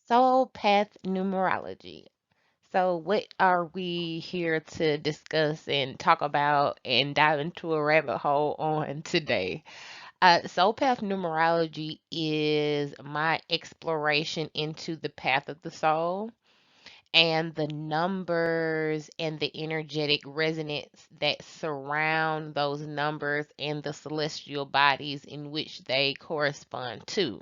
Soul Path Numerology. So, what are we here to discuss and talk about and dive into a rabbit hole on today? Soul Path Numerology is my exploration into the path of the soul and the numbers and the energetic resonance that surround those numbers and the celestial bodies in which they correspond to.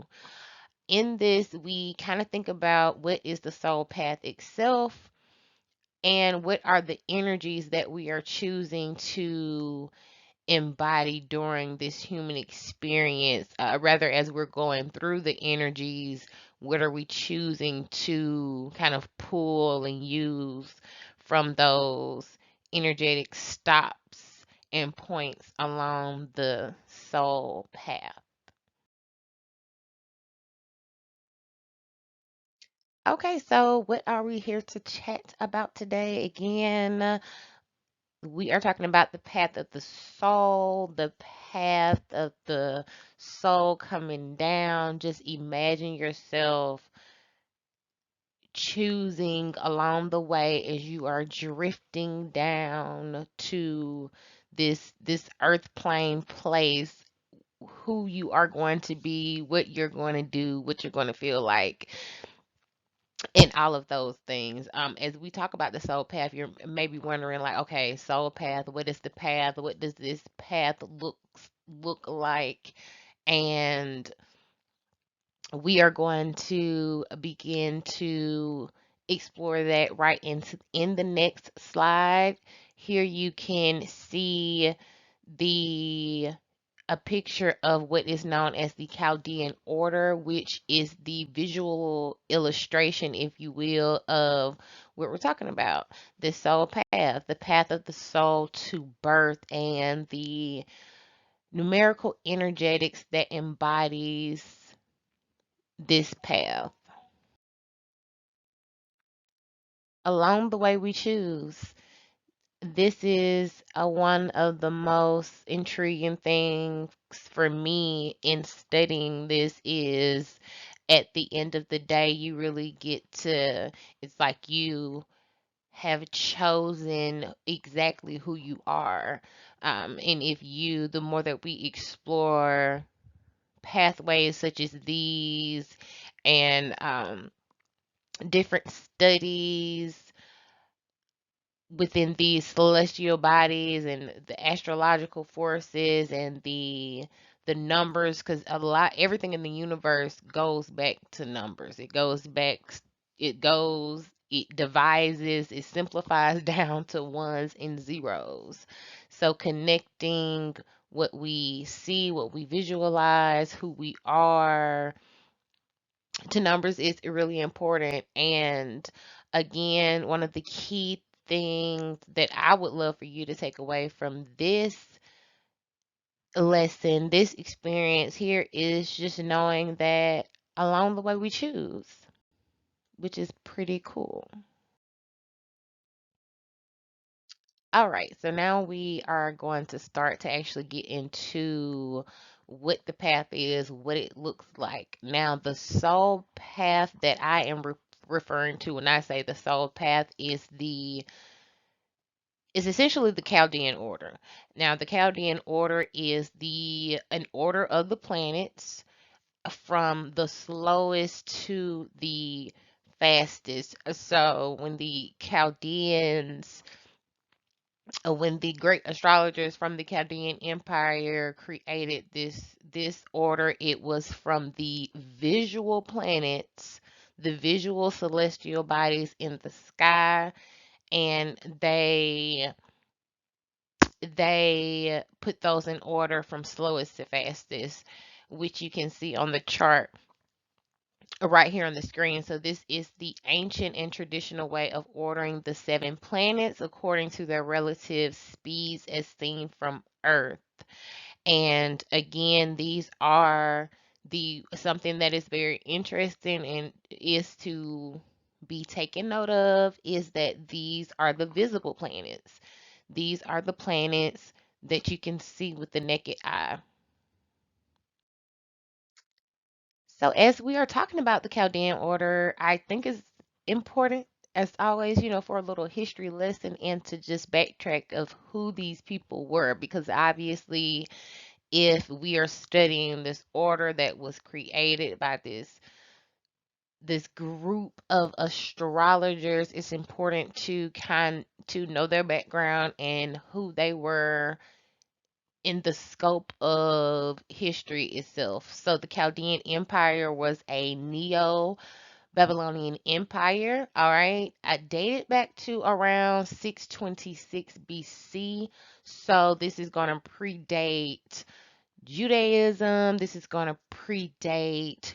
In this, we kind of think about what is the soul path itself and what are the energies that we are choosing to embody during this human experience. Rather, as we're going through the energies, what are we choosing to kind of pull and use from those energetic stops and points along the soul path? Okay, so what are we here to chat about today? Again, we are talking about the path of the soul, the path of the soul coming down. Just imagine yourself choosing along the way as you are drifting down to this earth plane place, who you are going to be, what you're going to do, what you're going to feel like, and all of those things. As we talk about the soul path, you're maybe wondering, like, okay, soul path, what is the path? What does this path look like? And we are going to begin to explore that right in the next slide. Here you can see the a picture of what is known as the Chaldean order, which is the visual illustration, if you will, of what we're talking about. The soul path, the path of the soul to birth, and the numerical energetics that embodies this path. Along the way we choose. This is one of the most intriguing things for me in studying this is at the end of the day, you really get to, it's like you have chosen exactly who you are. And if you, the more that we explore pathways such as these and different studies within these celestial bodies and the astrological forces and the numbers, because a lot everything in the universe goes back to numbers. It devises, it simplifies down to ones and zeros. So connecting what we see, what we visualize, who we are to numbers is really important. And again, one of the key things that I would love for you to take away from this lesson, this experience here, is just knowing that along the way we choose, which is pretty cool. All right, so now we are going to start to actually get into what the path is, what it looks like. Now, the soul path that I am referring to when I say the soul path is essentially the Chaldean order. Now, the Chaldean order is the an order of the planets from the slowest to the fastest. So, when the great astrologers from the Chaldean Empire created this order, it was from the visual planets, the visual celestial bodies in the sky, and they put those in order from slowest to fastest, which you can see on the chart right here on the screen. So this is the ancient and traditional way of ordering the seven planets according to their relative speeds as seen from Earth. And again, these are the something that is very interesting and is to be taken note of is that these are the visible planets. These are the planets that you can see with the naked eye. So, as we are talking about the Chaldean order, I think it's important, as always, for a little history lesson and to just backtrack of who these people were, because obviously, if we are studying this order that was created by this group of astrologers, it's important to know their background and who they were in the scope of history itself. So the Chaldean Empire was a Neo Babylonian Empire, all right, dated back to around 626 BC. So this is going to predate Judaism. This is going to predate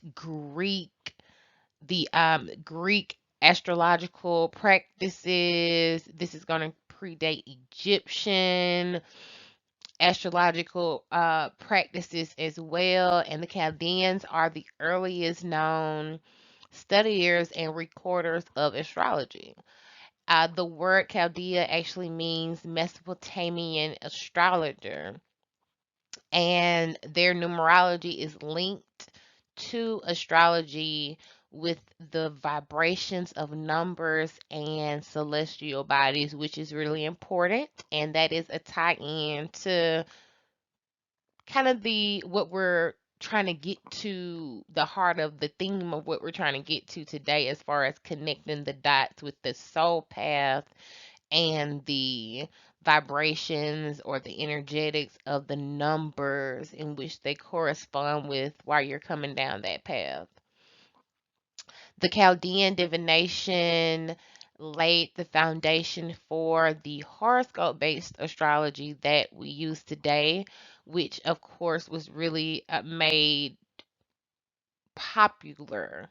the Greek astrological practices. This is going to predate Egyptian astrological practices as well. And the Chaldeans are the earliest known studiers and recorders of astrology. The word Chaldea actually means Mesopotamian astrologer, and their numerology is linked to astrology with the vibrations of numbers and celestial bodies, which is really important. And that is a tie in to kind of the what we're trying to get to, the heart of the theme of what we're trying to get to today, as far as connecting the dots with the soul path and the vibrations or the energetics of the numbers in which they correspond with while you're coming down that path. The Chaldean divination laid the foundation for the horoscope based astrology that we use today, which, of course, was really made popular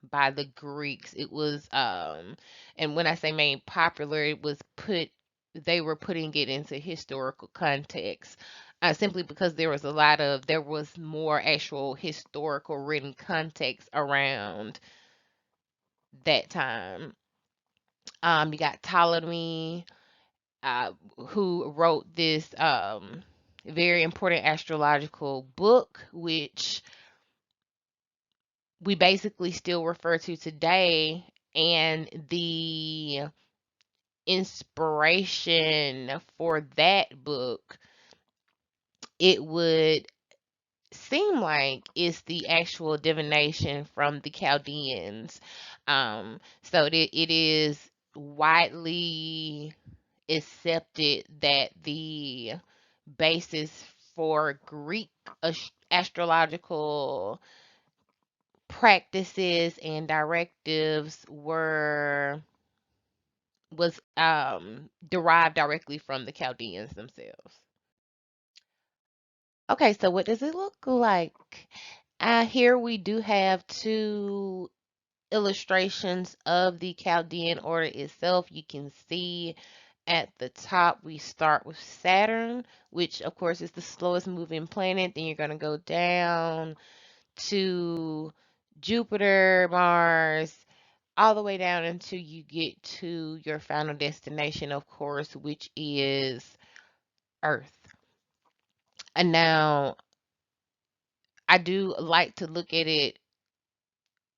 by the Greeks. It was, and when I say made popular, it was they were putting it into historical context. Simply because there was more actual historical written context around that time. You got Ptolemy, who wrote this very important astrological book, which we basically still refer to today. And the inspiration for that book, it would seem like it's the actual divination from the Chaldeans. So it is widely accepted that the basis for Greek astrological practices and directives were was derived directly from the Chaldeans themselves. Okay, so what does it look like? Here we do have two illustrations of the Chaldean order itself. You can see at the top we start with Saturn, which of course is the slowest moving planet. Then you're going to go down to Jupiter, Mars, all the way down until you get to your final destination, of course, which is Earth. And now I do like to look at it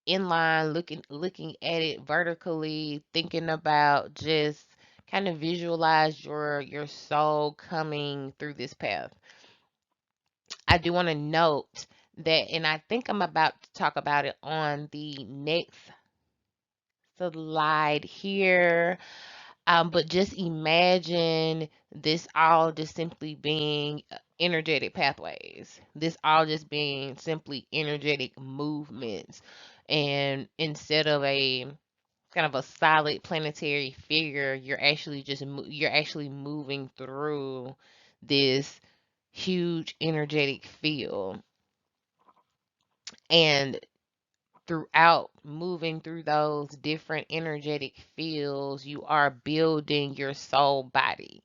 in line, looking at it vertically, thinking about just kind of visualize your soul coming through this path. I do want to note that, and I think I'm about to talk about it on the next slide here. But just imagine this all just simply being energetic pathways. This all just being simply energetic movements. And instead of a kind of a solid planetary figure, you're actually moving through this huge energetic field. And throughout moving through those different energetic fields, you are building your soul body,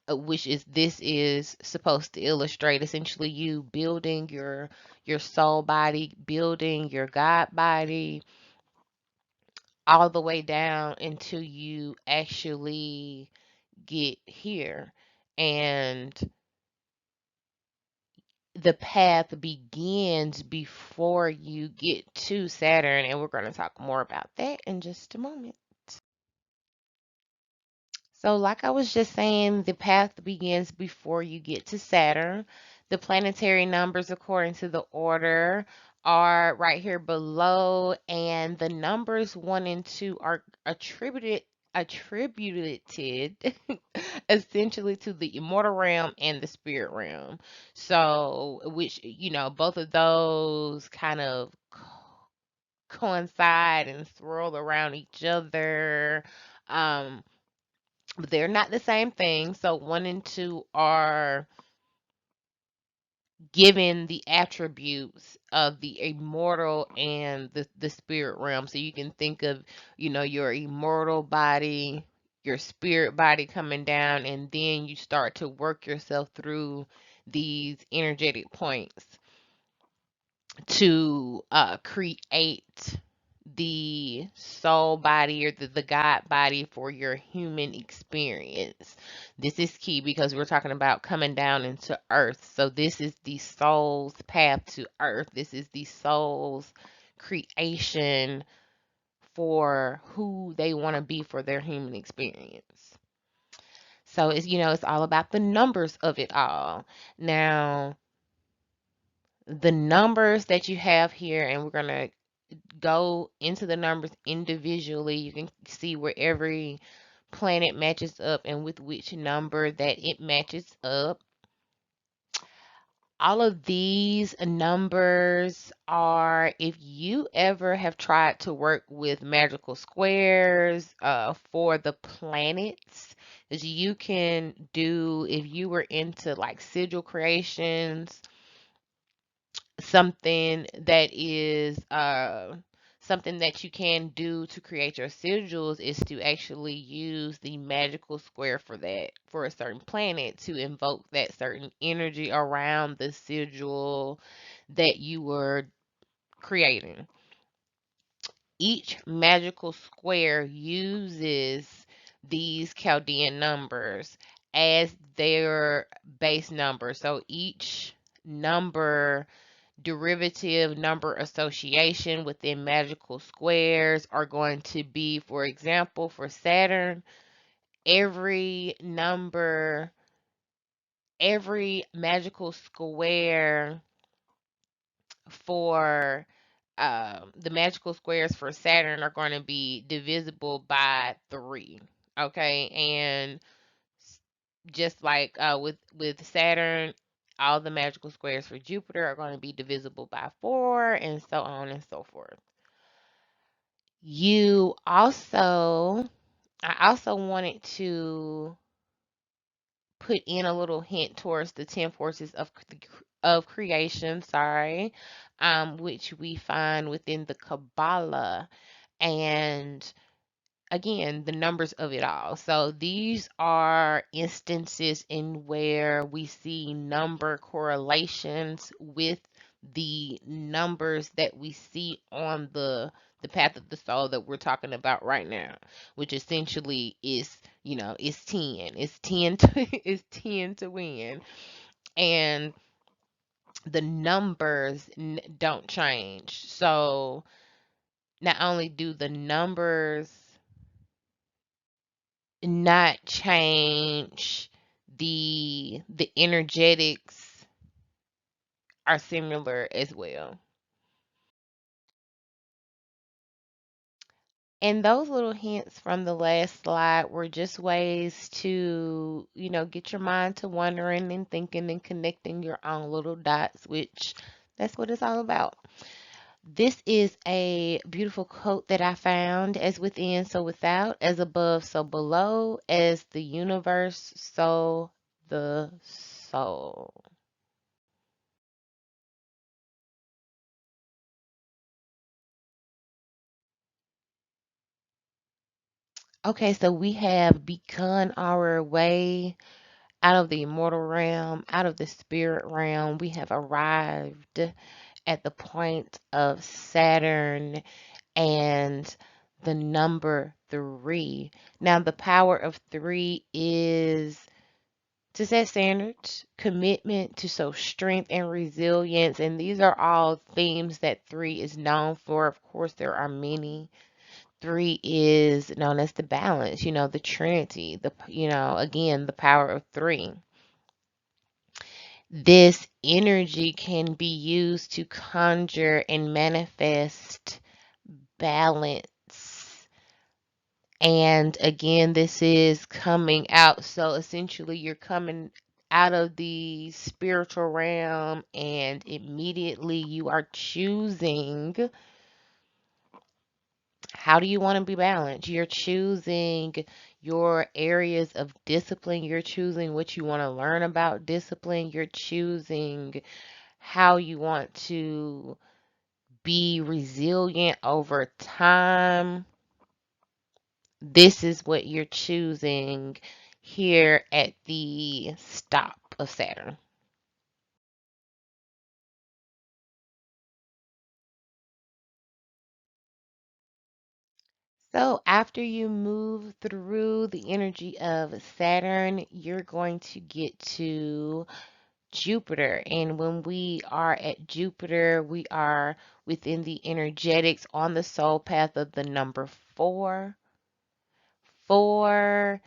which is this is supposed to illustrate essentially you building your soul body, building your God body, all the way down until you actually get here. And the path begins before you get to Saturn, and we're going to talk more about that in just a moment. So, like I was just saying, the path begins before you get to Saturn. The planetary numbers, according to the order, are right here below, and the numbers 1 and 2 are attributed essentially to the immortal realm and the spirit realm. So, which, both of those kind of coincide and swirl around each other. Um, but they're not the same thing. So 1 and 2 are given the attributes of the immortal and the spirit realm. So you can think of, your immortal body, your spirit body coming down, and then you start to work yourself through these energetic points to create the soul body or the God body for your human experience. This is key because we're talking about coming down into earth. So this is the soul's path to earth. This is the soul's creation for who they want to be for their human experience. So it's all about the numbers of it all. Now, the numbers that you have here, and we're going to go into the numbers individually. You can see where every planet matches up and with which number that it matches up. All of these numbers are, if you ever have tried to work with magical squares for the planets, as you can do if you were into like sigil creations, something that is something that you can do to create your sigils is to actually use the magical square for that, for a certain planet, to invoke that certain energy around the sigil that you were creating. Each magical square uses these Chaldean numbers as their base number. So each number, derivative number association within magical squares are going to be, for example, for Saturn, every number, every magical square for the magical squares for Saturn are going to be divisible by 3. Okay, and just like with Saturn, all the magical squares for Jupiter are going to be divisible by 4, and so on and so forth. You also, I also wanted to put in a little hint towards the 10 forces of creation, sorry, which we find within the Kabbalah. And again, the numbers of it all. So these are instances in where we see number correlations with the numbers that we see on the path of the soul that we're talking about right now, which essentially is, is 10. It's 10 to it's 10 to win. And the numbers don't change. So not only do the numbers not change, the energetics are similar as well. And those little hints from the last slide were just ways to, get your mind to wondering and thinking and connecting your own little dots, which that's what it's all about. This is a beautiful quote that I found: as within, so without, as above, so below, as the universe, so the soul. Okay, so we have begun our way out of the immortal realm, out of the spirit realm. We have arrived at the point of Saturn and the number 3. Now, the power of 3 is to set standards, commitment, to show strength and resilience. And these are all themes that three is known for. Of course, there are many. Three is known as the balance, the Trinity, again, the power of three. This energy can be used to conjure and manifest balance. And again, this is coming out. So essentially, you're coming out of the spiritual realm, and immediately you are choosing how do you want to be balanced. You're choosing your areas of discipline. You're choosing what you want to learn about discipline. You're choosing how you want to be resilient over time. This is what you're choosing here at the stop of Saturn. So, after you move through the energy of Saturn, you're going to get to Jupiter. And when we are at Jupiter, we are within the energetics on the soul path of the number four. Four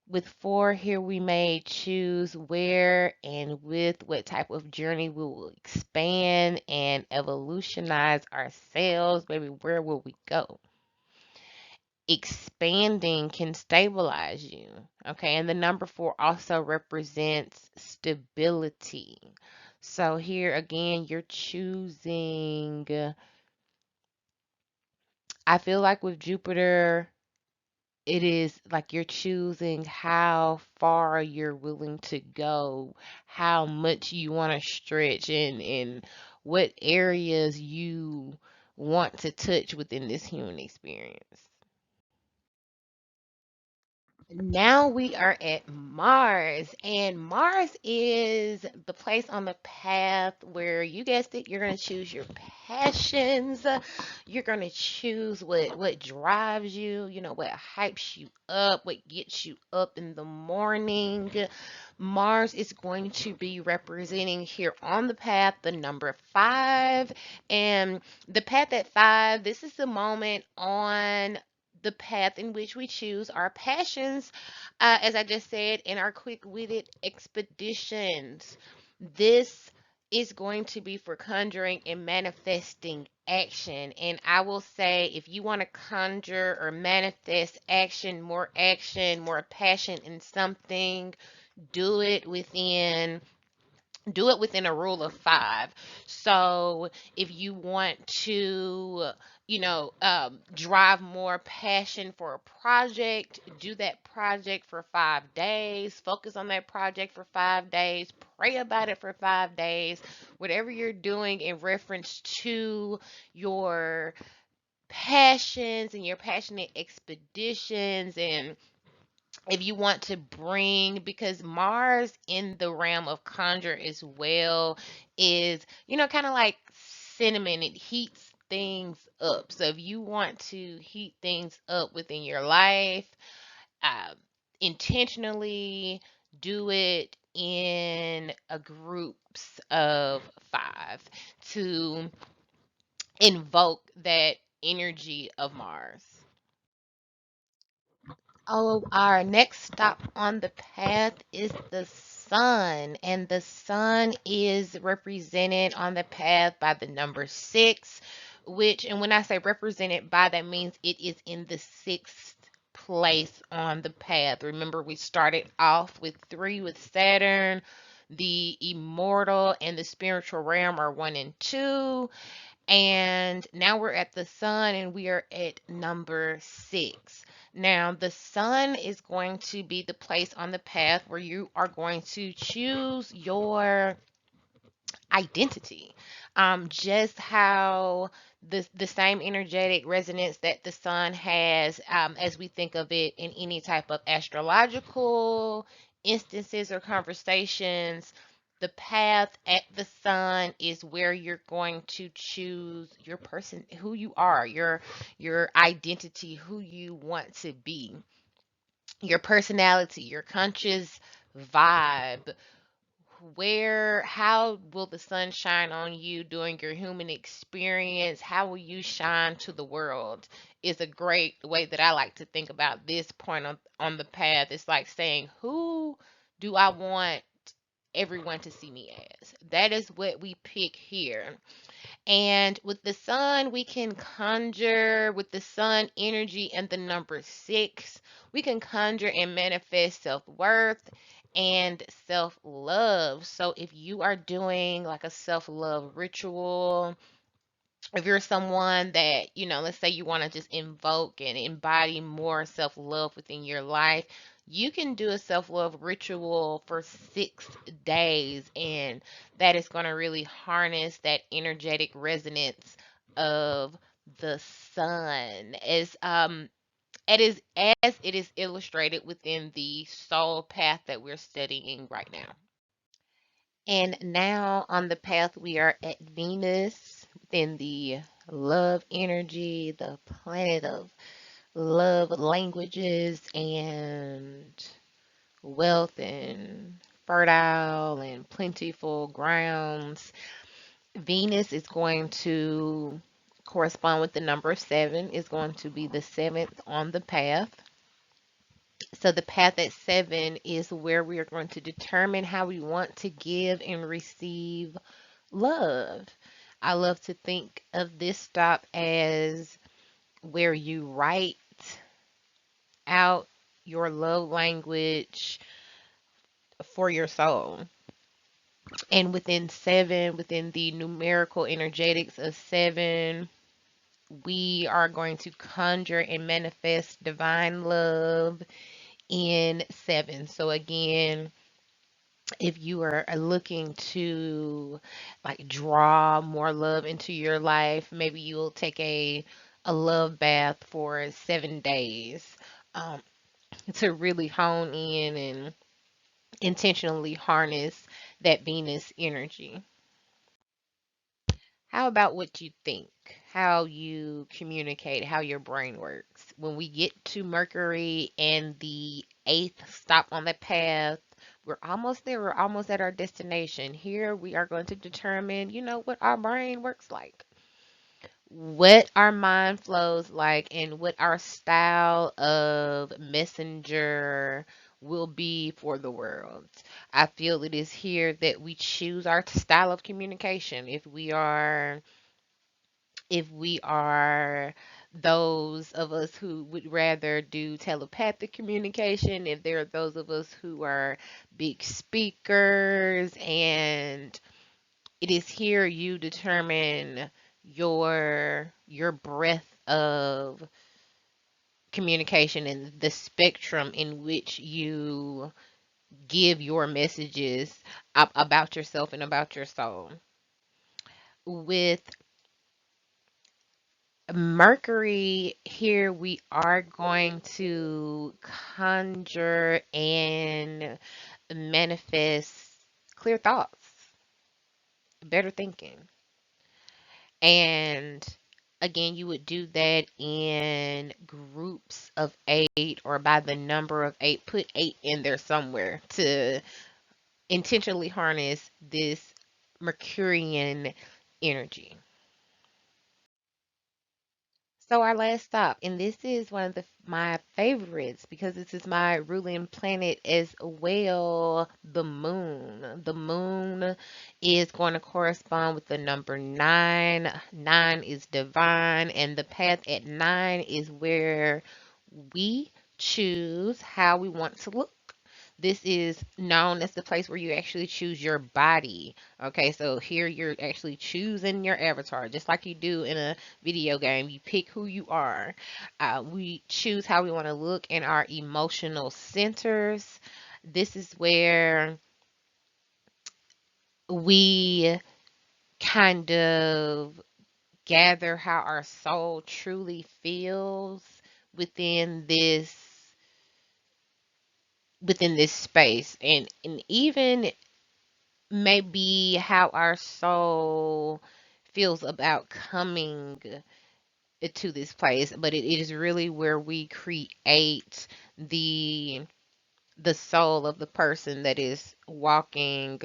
With four here, we may choose where and with what type of journey we will expand and evolutionize ourselves. Maybe where will we go? Expanding can stabilize you. Okay. And the number four also represents stability. So here again, you're choosing, I feel like with Jupiter, it is like you're choosing how far you're willing to go, how much you want to stretch, and what areas you want to touch within this human experience. Now we are at Mars, and Mars is the place on the path where you guessed it, you're going to choose your passions. You're going to choose what drives you, what hypes you up, what gets you up in the morning. Mars is going to be representing here on the path the number five, and the path at five, this is the moment on the path in which we choose our passions, as I just said, in our quick witted expeditions. This is going to be for conjuring and manifesting action. And I will say, if you want to conjure or manifest action, more passion in something, do it within a rule of five. So if you want to, drive more passion for a project, do that project for 5 days, focus on that project for 5 days, pray about it for 5 days, whatever you're doing in reference to your passions and your passionate expeditions. And if you want to bring, because Mars in the realm of conjure as well is, kind of like cinnamon, it heats things up. So if you want to heat things up within your life, uh, intentionally do it in a groups of five to invoke that energy of Mars. Oh, our next stop on the path is the sun, and the sun is represented on the path by the number six, which, and when I say represented by, that means it is in the sixth place on the path. Remember, we started off with three with Saturn. The immortal and the spiritual realm are one and two. And now we're at the sun and we are at number six. Now, the sun is going to be the place on the path where you are going to choose your identity. Just how the same energetic resonance that the sun has, as we think of it in any type of astrological instances or conversations. The path at the sun is where you're going to choose your person, who you are, your identity, who you want to be, your personality, your conscious vibe, how will the sun shine on you during your human experience? How will you shine to the world? Is a great way that I like to think about this point on the path. It's like saying, who do I want everyone to see me as? That is what we pick here. And with the sun, we can conjure with the sun energy and the number six. We can conjure and manifest self worth and self love. So if you are doing like a self love ritual, if you're someone that, let's say you want to just invoke and embody more self love within your life, you can do a self love ritual for 6 days, and that is going to really harness that energetic resonance of the sun. As it is illustrated within the soul path that we're studying right now. And now on the path, we are at Venus within the love energy, the planet of love languages and wealth and fertile and plentiful grounds. Venus is going to correspond with the number seven, is going to be the seventh on the path. So the path at seven is where we are going to determine how we want to give and receive love. I love to think of this stop as where you write out your love language for your soul. And within seven, within the numerical energetics of seven, we are going to conjure and manifest divine love in seven. So again, if you are looking to like draw more love into your life, maybe you'll take a love bath for 7 days, um, to really hone in and intentionally harness that Venus energy. How about what you think? How you communicate, how your brain works. When we get to Mercury and the eighth stop on the path, we're almost there. We're almost at our destination. Here we are going to determine, what our brain works like, what our mind flows like, and what our style of messenger will be for the world. I feel it is here that we choose our style of communication. If we are those of us who would rather do telepathic communication, if there are those of us who are big speakers, and it is here you determine your breadth of communication and the spectrum in which you give your messages about yourself and about your soul. With Mercury here, we are going to conjure and manifest clear thoughts, better thinking. And again, you would do that in groups of eight or by the number of eight. Put eight in there somewhere to intentionally harness this Mercurian energy. So our last stop, and this is one of my favorites because this is my ruling planet as well, the moon. The moon is going to correspond with the number nine. Nine is divine, and the path at nine is where we choose how we want to look. This is known as the place where you actually choose your body. Okay, so here you're actually choosing your avatar, just like you do in a video game. You pick who you are. We choose how we want to look in our emotional centers. This is where we kind of gather how our soul truly feels within this within this space, and even maybe how our soul feels about coming to this place, but it is really where we create the the soul of the person that is walking,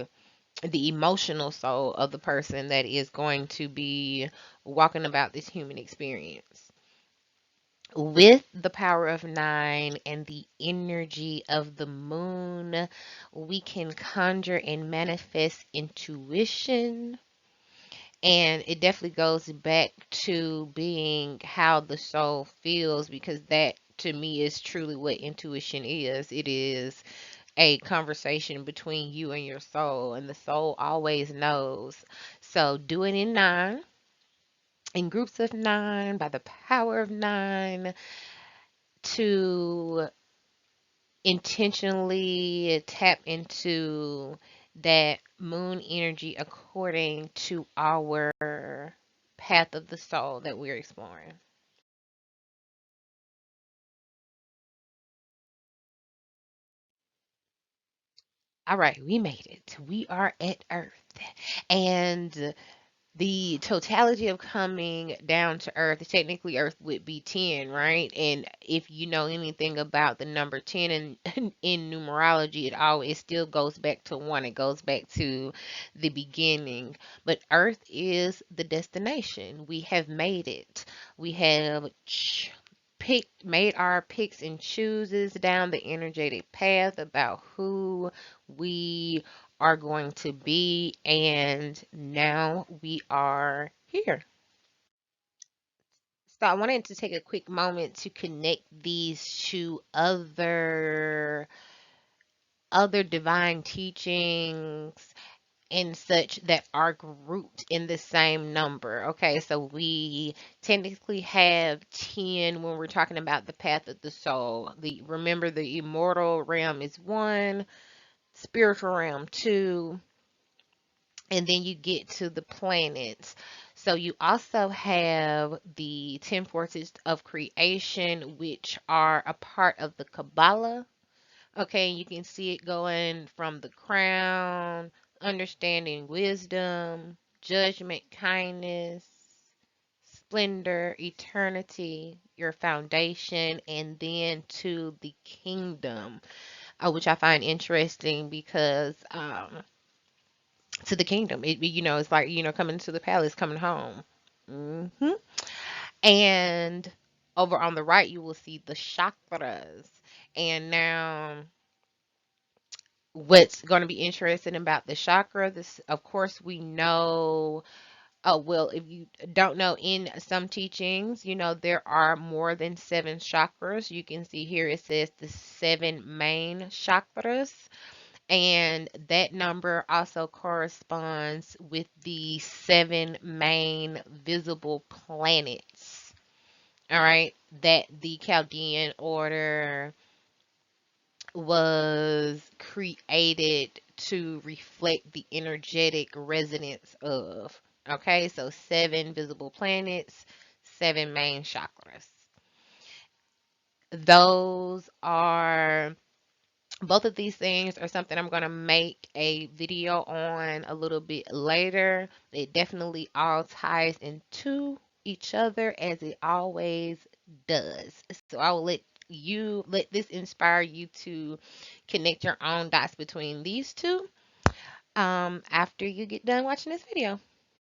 the emotional soul of the person that is going to be walking about this human experience. With the power of nine and the energy of the moon, we can conjure and manifest intuition. And it definitely goes back to being how the soul feels, because that to me is truly what intuition is. It is a conversation between you and your soul, and the soul always knows. So do it in nine, in groups of nine, by the power of nine, to intentionally tap into that moon energy according to our path of the soul that we're exploring. All right, we made it. We are at Earth. And the totality of coming down to earth, technically earth would be 10, right? And if you know anything about the number 10 in numerology, it still goes back to 1. It goes back to the beginning. But earth is the destination. We have made it. We have made our picks and chooses down the energetic path about who we are going to be, and now we are here. So I wanted to take a quick moment to connect these to other divine teachings and such that are grouped in the same number. Okay, so we technically have 10 when we're talking about the path of the soul. Remember, the immortal realm is 1, spiritual realm 2, and then you get to the planets. So you also have the 10 forces of creation, which are a part of the Kabbalah. Okay, you can see it going from the crown, understanding, wisdom, judgment, kindness, splendor, eternity, your foundation, and then to the kingdom, which I find interesting because to the kingdom, it's like, coming to the palace, coming home. hmm And over on the right, you will see the chakras. And now, what's going to be interesting about the chakra, this, of course, we know. Oh, well, if you don't know, in some teachings, there are more than 7 chakras. You can see here it says the 7 main chakras. And that number also corresponds with the 7 main visible planets. All right. That the Chaldean order was created to reflect the energetic resonance of. Okay. So 7 visible planets, 7 main chakras. Those are Both of these things are something I'm going to make a video on a little bit later. It definitely all ties into each other, as it always does. So I will let this inspire you to connect your own dots between these two after you get done watching this video.